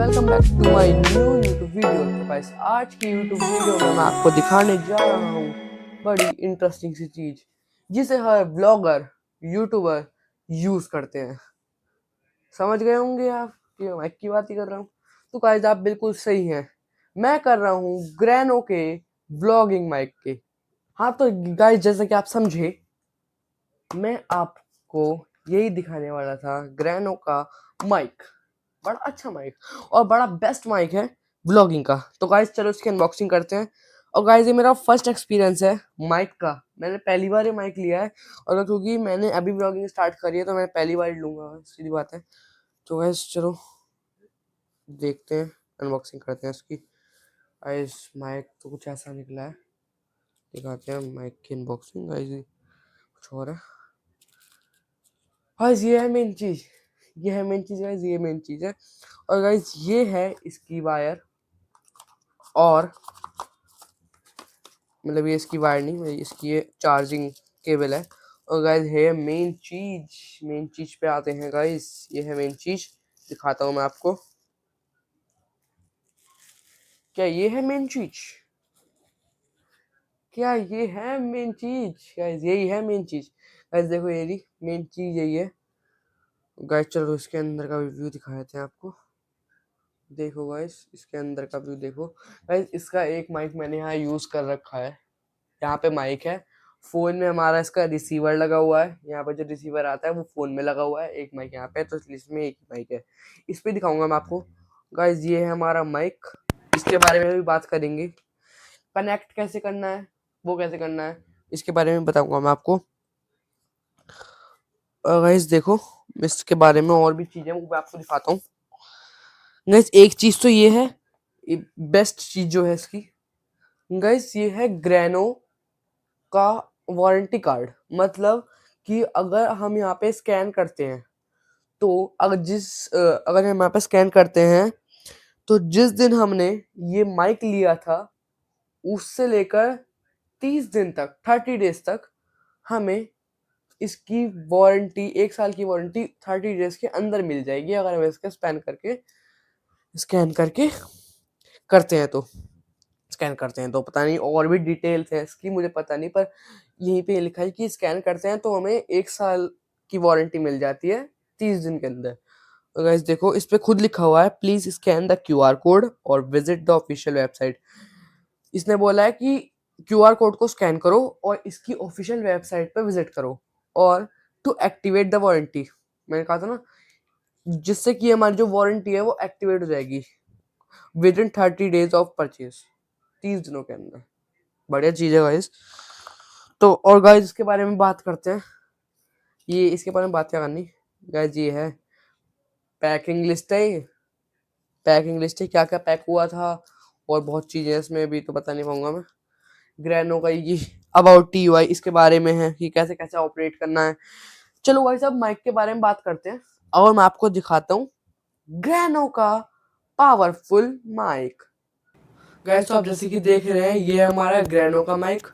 Welcome back to my new YouTube video. तो guys आज की यूट्यूब वीडियो में मैं आपको दिखाने जा रहा हूँ बड़ी इंटरेस्टिंग सी चीज जिसे हर ब्लॉगर यूट्यूबर यूज करते हैं। समझ गए होंगे आप कि मैं माइक की बात ही कर रहा हूँ। तो गाइस आप बिल्कुल सही हैं, मैं कर रहा हूँ ग्रैनो के व्लॉगिंग माइक के। हाँ तो गाइस जैसा कि आप समझे, मैं आपको यही दिखाने वाला था ग्रैनो का माइक। बड़ा अच्छा माइक और बड़ा बेस्ट माइक है व्लॉगिंग का। तो गाइस चलो इसकी अनबॉक्सिंग करते हैं। और गाइस ये मेरा फर्स्ट एक्सपीरियंस है माइक का, मैंने पहली बार ये माइक लिया है। और क्योंकि मैंने अभी व्लॉगिंग स्टार्ट करी है तो मैं पहली बार लूंगा, सीधी बात है। तो गाइस चलो देखते हैं, अनबॉक्सिंग करते हैं इसकी। गाइस माइक तो कुछ ऐसा निकला है, दिखाते हैं माइक की अनबॉक्सिंग। गाइस कुछ और है। गाइस ये है मेन चीज, ये है मेन चीज गाइस, ये मेन चीज है। और गाइस ये है इसकी वायर, और मतलब ये इसकी वायर नहीं, इसकी ये चार्जिंग केबल है। और गाइस है मेन चीज, मेन चीज पे आते हैं गाइस। ये है मेन चीज, दिखाता हूँ मैं आपको। क्या ये है मेन चीज? क्या ये है मेन चीज? गाइस यही है मेन चीज। गाइस देखो ये रही मेन चीज, यही है। गाइस चलो इसके अंदर का व्यू दिखा देते हैं आपको। देखो गाइस इसके अंदर का व्यू देखो। गाइस इसका एक माइक मैंने यहाँ यूज कर रखा है। यहाँ पे माइक है, फोन में हमारा इसका रिसीवर लगा हुआ है। यहाँ पे जो रिसीवर आता है वो फोन में लगा हुआ है। एक माइक यहाँ पे है, तो इसमें एक ही माइक है। इस पे दिखाऊंगा मैं आपको। गाइस ये है हमारा माइक, इसके बारे में भी बात करेंगे। कनेक्ट कैसे करना है, वो कैसे करना है, इसके बारे में बताऊंगा मैं आपको। और गाइस देखो इसके बारे में और भी चीजें वो मैं आपको दिखाता हूँ। गाइस एक चीज तो ये है, बेस्ट चीज जो है इसकी, गाइस ये है ग्रैनो का वारंटी कार्ड। मतलब कि अगर हम यहाँ पे स्कैन करते हैं, तो अगर हम यहाँ पे स्कैन करते हैं, तो जिस दिन हमने ये माइक लिया था उससे लेकर 30 दिन तक, 30 डेज तक हमें इसकी वारंटी, 1 साल की वारंटी 30 डेज के अंदर मिल जाएगी, अगर हम इसका स्कैन करके करते हैं तो। स्कैन करते हैं तो पता नहीं और भी डिटेल्स है इसकी, मुझे पता नहीं, पर यहीं पे लिखा है कि स्कैन करते हैं तो हमें 1 साल की वारंटी मिल जाती है 30 दिन के अंदर। तो गाइस देखो इस पे खुद लिखा हुआ है, please scan the QR code और विजिट द ऑफिशियल वेबसाइट। इसने बोला है कि क्यूआर कोड को स्कैन करो और इसकी ऑफिशियल वेबसाइट पे विजिट करो, और टू एक्टिवेट द वारंटी। मैंने कहा था ना, जिससे कि हमारी जो वारंटी है वो एक्टिवेट हो जाएगी with in 30 days of purchase, 30 दिनों के अंदर। बढ़िया चीज है गाइस। तो और गाइस इसके बारे में बात करते हैं। ये इसके बारे में बात क्या करनी गाइस, ये है पैकिंग लिस्ट है। ये पैकिंग लिस्ट है, क्या क्या पैक हुआ था और बहुत चीजें हैं इसमें, अभी तो बता नहीं पाऊंगा मैं। ग्रैनो का ये अबाउट TUI इसके बारे में है कि कैसे कैसे ऑपरेट करना है। चलो भाई साहब माइक के बारे में बात करते हैं, और मैं आपको दिखाता हूँ ग्रैनो का पावरफुल माइक। गाइस तो आप जैसे कि देख रहे हैं ये है हमारा ग्रैनो का माइक।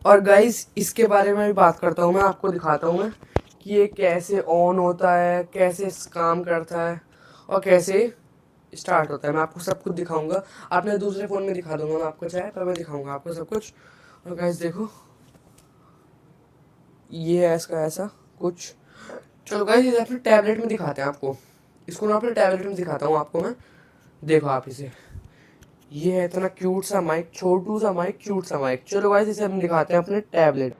और गाइस इसके बारे में भी बात करता हूँ मैं, आपको दिखाता हूँ मैं कि ये कैसे ऑन होता है, कैसे काम करता है और कैसे स्टार्ट होता है। मैं आपको सब कुछ दिखाऊंगा, आपने दूसरे फ़ोन में दिखा दूंगा मैं आपको चाहे, पर मैं दिखाऊंगा आपको सब कुछ। और गाइस देखो ये है इसका ऐसा कुछ। चलो गाइस इसे अपने टैबलेट में दिखाते हैं आपको। इसको ना अपने टैबलेट में दिखाता हूँ आपको मैं। देखो आप इसे, ये है इतना क्यूट सा माइक, छोटू सा माइक, क्यूट सा माइक। चलो गाइस इसे हम दिखाते हैं अपने टैबलेट।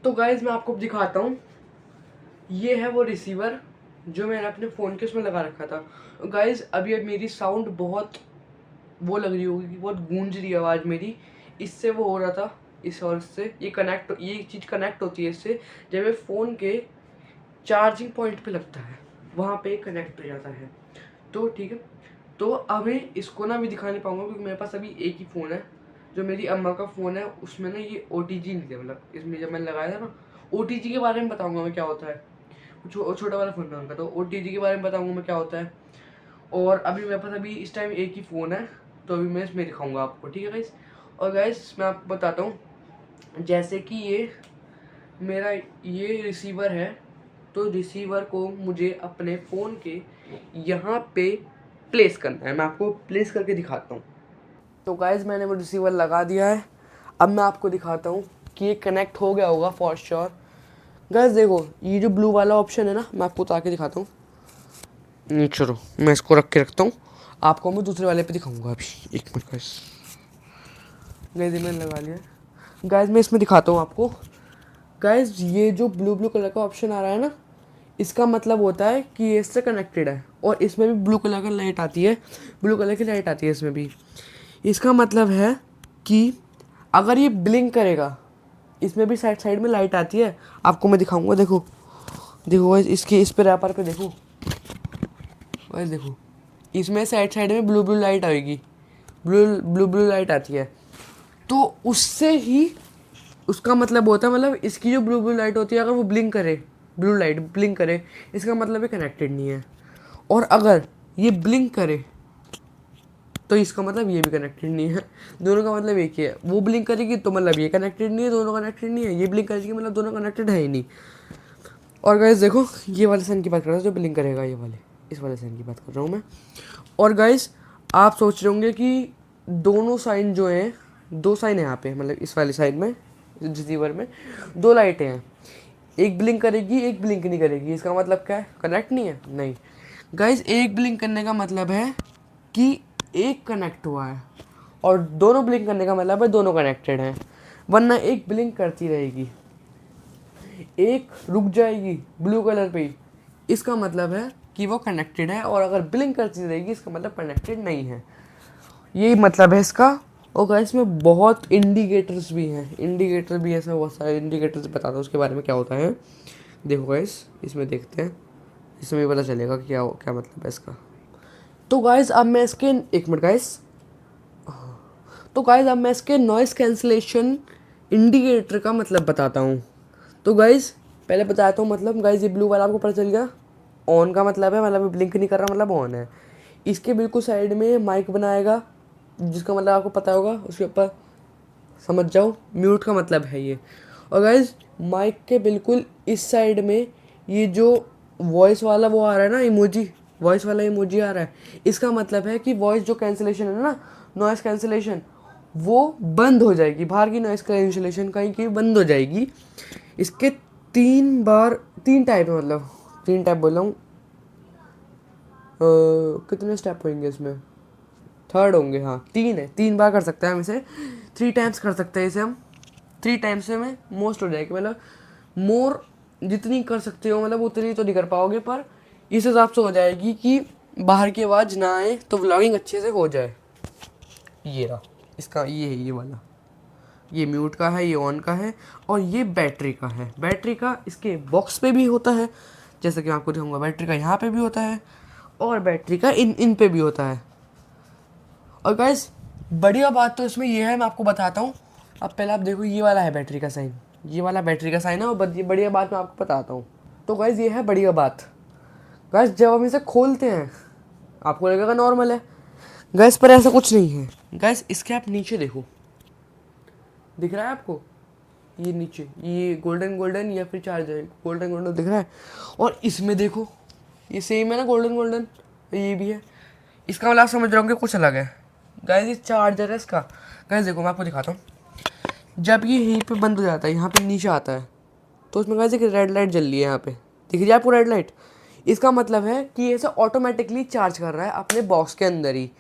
तो गाइस मैं आपको दिखाता हूँ, ये है वो रिसीवर जो मैंने अपने फ़ोन के उसमें लगा रखा था। गाइस अभी अब मेरी साउंड बहुत वो लग रही होगी, बहुत गूंज रही है आवाज़ मेरी, इससे वो हो रहा था। इस और इससे ये चीज़ कनेक्ट होती है इससे, जब ये फ़ोन के चार्जिंग पॉइंट पे लगता है वहाँ पे कनेक्ट हो जाता है। तो ठीक है, तो अभी इसको ना मैं दिखा नहीं पाऊंगा क्योंकि मेरे पास अभी एक ही फ़ोन है, जो मेरी अम्मा का फ़ोन है। उसमें ना ये OTG नहीं थे, मतलब इसमें जब मैंने लगाया था ना, OTG के बारे में बताऊंगा मैं क्या होता है। छोटा वाला फ़ोन है उनका, तो OTG के बारे में बताऊंगा मैं क्या होता है। और अभी मेरे पास अभी इस टाइम एक ही फ़ोन है, तो अभी मैं इसमें दिखाऊंगा आपको, ठीक है गाइस। और गाइस मैं आपको बताता हूँ, जैसे कि ये मेरा ये रिसीवर है, तो रिसीवर को मुझे अपने फ़ोन के यहाँ पे प्लेस करना है। मैं आपको प्लेस करके दिखाता हूँ। तो गाइज मैंने वो रिसीवर लगा दिया है। अब मैं आपको दिखाता हूँ कि ये कनेक्ट हो गया होगा फॉर श्योर। गाइज देखो, ये जो ब्लू वाला ऑप्शन है ना, मैं आपको उतार के दिखाता हूँ। नहीं चलो, मैं इसको रख के रखता हूँ, आपको मैं दूसरे वाले पे दिखाऊंगा अभी। एक मिनट गाइज, गाइज मैंने लगा लिया। गाइज मैं इसमें दिखाता हूँ आपको। गाइज ये जो ब्लू ब्लू कलर का ऑप्शन आ रहा है ना, इसका मतलब होता है कि ये इससे कनेक्टेड है। और इसमें भी ब्लू कलर का लाइट आती है, ब्लू कलर की लाइट आती है इसमें भी। इसका मतलब है कि अगर ये ब्लिंक करेगा, इसमें भी साइड साइड में लाइट आती है, आपको मैं दिखाऊंगा। देखो देखो गाइस, इसके इस पे रैपर पे देखो गाइस, देखो इसमें साइड साइड में ब्लू ब्लू लाइट आएगी, ब्लू ब्लू ब्लू लाइट आती है। तो उससे ही उसका मतलब होता है, मतलब इसकी जो ब्लू ब्लू लाइट होती है, अगर वो ब्लिंक करे, ब्लू लाइट ब्लिंक करे, इसका मतलब ये कनेक्टेड नहीं है। और अगर ये ब्लिंक करे तो इसका मतलब ये भी कनेक्टेड नहीं है। दोनों का मतलब एक ही है। वो ब्लिंक करेगी तो मतलब ये कनेक्टेड नहीं है, दोनों कनेक्टेड नहीं है। ये ब्लिंक करेगी मतलब दोनों कनेक्टेड है ही नहीं। और गाइस देखो, ये वाले साइन की बात कर रहा हूँ जो ब्लिंक करेगा, ये वाले, इस वाले साइन की बात कर रहा हूँ मैं। और गाइस आप सोच रहे होंगे कि दोनों साइन जो हैं, दो साइन है यहाँ पे, मतलब इस वाली साइड में, रिसीवर में दो लाइटें हैं, एक ब्लिंक करेगी एक ब्लिंक नहीं करेगी। इसका मतलब क्या है? कनेक्ट नहीं है? नहीं गाइस, एक ब्लिंक करने का मतलब है कि एक कनेक्ट हुआ है, और दोनों ब्लिंक करने का मतलब है दोनों कनेक्टेड हैं। वरना एक ब्लिंक करती रहेगी, एक रुक जाएगी ब्लू कलर पे, इसका मतलब है कि वो कनेक्टेड है। और अगर ब्लिंक करती रहेगी, इसका मतलब कनेक्टेड नहीं है। यही मतलब है इसका। और गाइस इसमें बहुत इंडिकेटर्स भी हैं, इंडिकेटर भी ऐसे बहुत सारे इंडिकेटर्स बताता हूँ उसके बारे में क्या होता है। देखो गाइस, इसमें देखते हैं, इसमें भी पता चलेगा कि क्या क्या मतलब है इसका। तो गाइस अब मैं इसके, एक मिनट गाइस, तो गाइस अब मैं इसके नॉइस कैंसिलेशन इंडिकेटर का मतलब बताता हूँ। तो गाइस पहले बताता हूँ मतलब। गाइस ये ब्लू वाला आपको पता चल गया, ऑन का मतलब है, मतलब ब्लिंक नहीं कर रहा मतलब ऑन है। इसके बिल्कुल साइड में माइक बनाएगा, जिसका मतलब आपको पता होगा, उसके ऊपर समझ जाओ, म्यूट का मतलब है ये। और गाइस माइक के बिल्कुल इस साइड में ये जो वॉइस वाला वो आ रहा है ना इमोजी, वॉइस वाला इमोजी आ रहा है, इसका मतलब है कि वॉइस जो कैंसिलेशन है ना, नॉइस कैंसिलेशन, वो बंद हो जाएगी। बाहर की नॉइस कैंसिलेशन कहीं की बंद हो जाएगी। इसके तीन बार, तीन टाइप है, मतलब तीन टाइप बोल रहा हूँ। कितने स्टेप होंगे इसमें? थर्ड होंगे, हाँ तीन है, तीन बार कर सकते हैं हम इसे, थ्री टाइम्स कर सकते हैं इसे हम। थ्री टाइम्स से में मोस्ट हो जाएगी, मतलब मोर जितनी कर सकते हो, मतलब उतनी तो नहीं कर पाओगे, पर इस हिसाब से हो जाएगी कि बाहर की आवाज़ ना आए, तो व्लॉगिंग अच्छे से हो जाए। ये रहा इसका, ये है ये वाला, ये म्यूट का है, ये ऑन का है, और ये बैटरी का है। बैटरी का इसके बॉक्स पे भी होता है, जैसे कि मैं आपको दिखाऊंगा। बैटरी का यहाँ पे भी होता है, और बैटरी का इन इन पे भी होता है। और गाइस बढ़िया बात तो इसमें ये है, मैं आपको बताता हूँ। अब पहले आप देखो, ये वाला है बैटरी का साइन, ये वाला बैटरी का साइन है। और बढ़िया बात मैं आपको बताता हूँ। तो गाइस ये है बढ़िया बात। गाइस जब हम इसे खोलते हैं, आपको लगेगा नॉर्मल है गैस, पर ऐसा कुछ नहीं है। गैस इसके आप नीचे देखो, दिख रहा है आपको? ये नीचे ये गोल्डन गोल्डन या फिर चार्जर गोल्डन गोल्डन दिख रहा है। और इसमें देखो, ये सेम है ना, गोल्डन गोल्डन, ये भी है। इसका मतलब आप समझ रहे होंगे कुछ अलग है। गाइस ये चार्जर है इसका। गाइस देखो मैं आपको दिखाता हूँ। जब ये यहीं पे बंद हो जाता है, यहाँ पे नीचे आता है, तो उसमें गाइस एक रेड लाइट जल रही है यहाँ पे, दिख रही है आपको रेड लाइट? इसका मतलब है कि ये ऑटोमेटिकली चार्ज कर रहा है अपने बॉक्स के अंदर ही।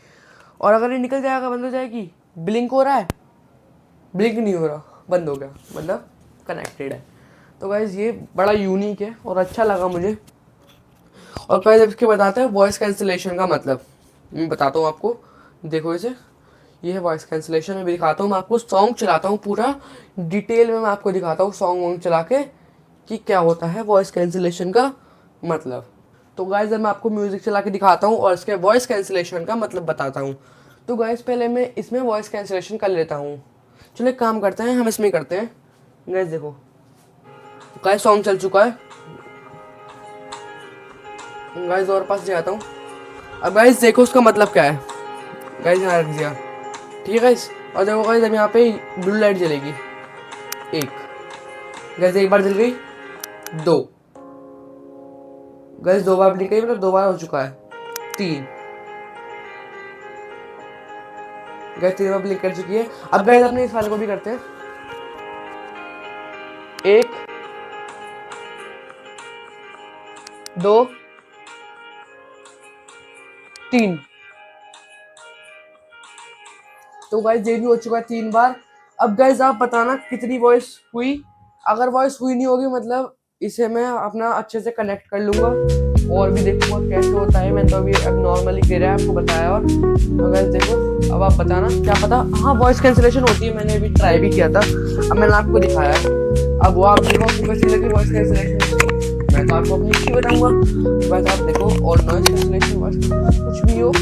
और अगर ये निकल जाएगा, बंद हो जाएगी, ब्लिंक हो रहा है, ब्लिंक नहीं हो रहा, बंद हो गया, मतलब कनेक्टेड है। तो गाइज ये बड़ा यूनिक है और अच्छा लगा मुझे। और गाइज इसके बताते हैं वॉइस कैंसिलेशन का मतलब, मैं बताता हूँ आपको। देखो इसे, ये है वॉइस कैंसिलेशन। मैं भी दिखाता हूँ, मैं आपको सॉन्ग चलाता हूँ पूरा डिटेल में, मैं आपको दिखाता हूँ सॉन्ग वॉन्ग चला के कि क्या होता है वॉइस कैंसिलेशन का मतलब। तो गाइज मैं आपको म्यूज़िक चला के दिखाता हूँ और इसके वॉइस कैंसिलेशन का मतलब बताता हूँ। तो गाइज पहले मैं इसमें वॉइस कैंसिलेशन कर लेता हूँ। चलो एक काम करते हैं, हम इसमें करते हैं। गाइज देखो, गाइज सॉन्ग चल चुका है। गाइज और पास जाता हूँ। अब गाइज देखो उसका मतलब क्या है। गाइज यहाँ रख दिया, ठीक है गाइज। और देखो गाइज अब यहाँ पे ब्लू लाइट जलेगी, एक, गाइज एक बार जल गई, दो, गाइज दो बार ब्लिंक गई, मतलब दो बार हो चुका है, तीन, गाइस 3 बार ब्लिंक कर चुकी है। अब गाइस अपने इस वाले को भी करते हैं। 1 2 3। तो गाइस ये भी हो चुका है 3 बार। अब गाइस आप बताना कितनी वॉइस हुई। अगर वॉइस हुई नहीं होगी मतलब इसे मैं अपना अच्छे से कनेक्ट कर लूंगा और भी देखूंगा कैसे होता है। मैंने तो अभी अब नॉर्मली किया है, आपको बताया। और तो गाइस देखो, अब आप बताना, क्या पता हाँ वॉइस कैंसिलेशन होती है, मैंने अभी ट्राई भी किया था, अब मैंने आपको दिखाया है। अब वो आप देखो आपको कैसी लगी वॉइस कैंसिलेशन, मैं तो आपको अपनी अच्छी बताऊंगा। बस आप देखो, और नॉइस कैंसिलेशन कुछ भी हो